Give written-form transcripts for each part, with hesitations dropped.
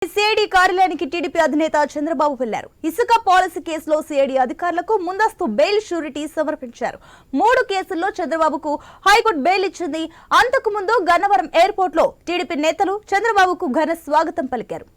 CID కార్యాలయానికి TDP అధినేత చంద్రబాబు వెళ్లారు. ఇసుక పాలసీ కేసులో సిఐడి అధికారులకు ముందస్తు బెయిల్ షూరిటీ సమర్పించారు. 3 కేసుల్లో చంద్రబాబుకు హైకోర్టు బెయిల్ ఇచ్చింది. అంతకు ముందు గన్నవరం ఎయిర్పోర్ట్ లో టీడీపీ నేతలు చంద్రబాబుకు ఘన స్వాగతం పలికారు.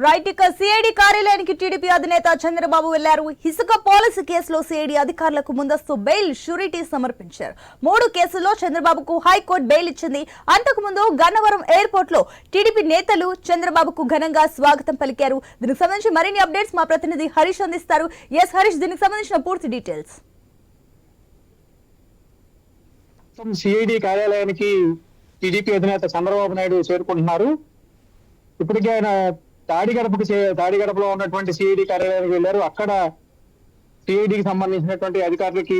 రైట్, ఇక సిఐడి కార్యాలయానికి టీడీపీ అధినేత చంద్రబాబు వెళ్లారు. ఇసుక పాలసీ కేసులో సిఐడి అధికారులకు ముందస్తు బెయిల్ షూరిటీ సమర్పించారు. 3 కేసుల్లో చంద్రబాబుకు హైకోర్టు బెయిల్ ఇచ్చింది. అంతకు ముందు గన్నవరం ఎయిర్పోర్ట్ లో టీడీపీ నేతలు చంద్రబాబుకు ఘనంగా స్వాగతం పలికారు. దీనికి సంబంధించి మరిన్ని అప్డేట్స్ మా ప్రతినిధి హరీష్ అందిస్తారు. ఎస్ హరీష్, దీనికి సంబంధించిన పూర్తి డీటెయిల్స్. సిఐడి కార్యాలయానికి టీడీపీ అధినేత చంద్రబాబు నాయుడు చేరుకుంటున్నారు. ఇప్పటికే ఆయన తాడిగడపలో ఉన్నటువంటి సిఐడి కార్యాలయానికి వెళ్లారు. అక్కడ సిఐడికి సంబంధించినటువంటి అధికారులకి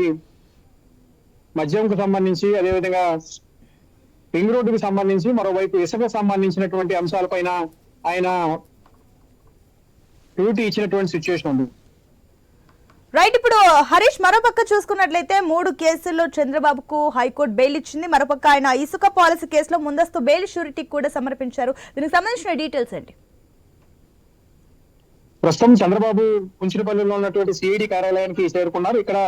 మద్యంకు సంబంధించి, అదేవిధంగా రింగ్ రోడ్డుకు సంబంధించి, మరోవైపు ఇసుక సంబంధించినటువంటి అంశాలపైన ఆయన డ్యూటీ ఇచ్చినటువంటి సిచ్యువేషన్ ఉంది. రైట్, ఇప్పుడు హరీష్, మరోపక్క చూసుకున్నట్లయితే 3 కేసుల్లో చంద్రబాబుకు హైకోర్టు బెయిల్ ఇచ్చింది. మరోపక్క ఆయన ఇసుక పాలసీ కేసులో ముందస్తు బెయిల్ షూరిటీ కూడా సమర్పించారు. దీనికి సంబంధించిన డీటెయిల్స్ ఏంటి? ప్రస్తుతం చంద్రబాబు కుంచినపల్లిలో ఉన్నటువంటి సిఐడి కార్యాలయానికి చేరుకున్నారు. ఇక్కడ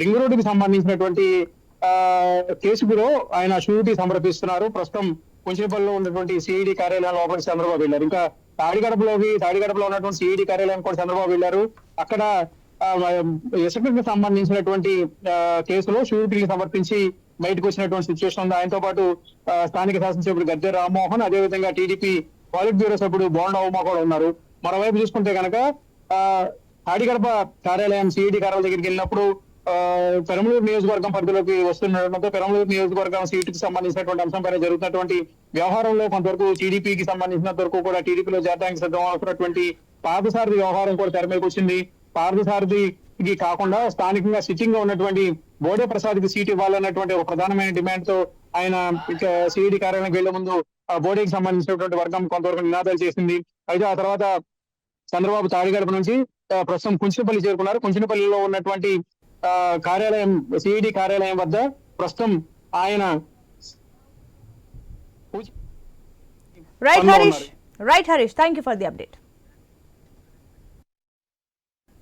రింగ్ రోడ్డుకి సంబంధించినటువంటి కేసులో ఆయన షూరిటీ సమర్పిస్తున్నారు. ప్రస్తుతం కుంచినపల్లిలో ఉన్నటువంటి సిఐడి కార్యాలయం లోపలికి చంద్రబాబు వెళ్లారు. ఇంకా తాడిగడపలో ఉన్నటువంటి సిఐడి కార్యాలయం కూడా చంద్రబాబు వెళ్లారు. అక్కడ ఇసుకకి సంబంధించినటువంటి కేసులో షూరిటీకి సమర్పించి బయటకు వచ్చినటువంటి సిచ్యువేషన్ ఉంది. ఆయనతో పాటు స్థానిక శాసనసభ్యుడు గద్దె రామ్మోహన్, అదేవిధంగా టీడీపీ పాలిట్ బ్యూరో సభ్యుడు బోండా ఉమా కూడా ఉన్నారు. మరోవైపు చూసుకుంటే కనుక తాడిగడప కార్యాలయం సిఐడి కార్యాలయం దగ్గరికి వెళ్ళినప్పుడు పెరంబలూరు నియోజకవర్గం పరిధిలోకి వస్తుండటంతో పెరంబలూరు నియోజకవర్గం సీటుకి సంబంధించినటువంటి అంశంపైన జరుగుతున్నటువంటి వ్యవహారంలో కొంతవరకు టీడీపీకి సంబంధించినంత వరకు కూడా టీడీపీలో చేరడానికి సిద్ధం అవుతున్నటువంటి పార్థసారథి వ్యవహారం కూడా తెర మీదకి వచ్చింది. పార్థసారథికి కాకుండా స్థానికంగా సిట్టింగ్ గా ఉన్నటువంటి బోడే ప్రసాద్ కి సీట్ ఇవ్వాలన్నటువంటి ఒక ప్రధానమైన డిమాండ్ తో ఆయన సిఐడి కార్యాలయానికి వెళ్లే ముందు బోడేకి సంబంధించినటువంటి వర్గం కొంతవరకు నినాదాలు చేసింది. అయితే ఆ తర్వాత చంద్రబాబు తాడిగడప నుంచి ప్రస్తుతం కుంచినపల్లి చేరుకున్నారు. కుంచినపల్లిలో ఉన్నటువంటి కార్యాలయం సిఐడి కార్యాలయం వద్ద ప్రస్తుతం ఆయన right Harish, thank you for the update.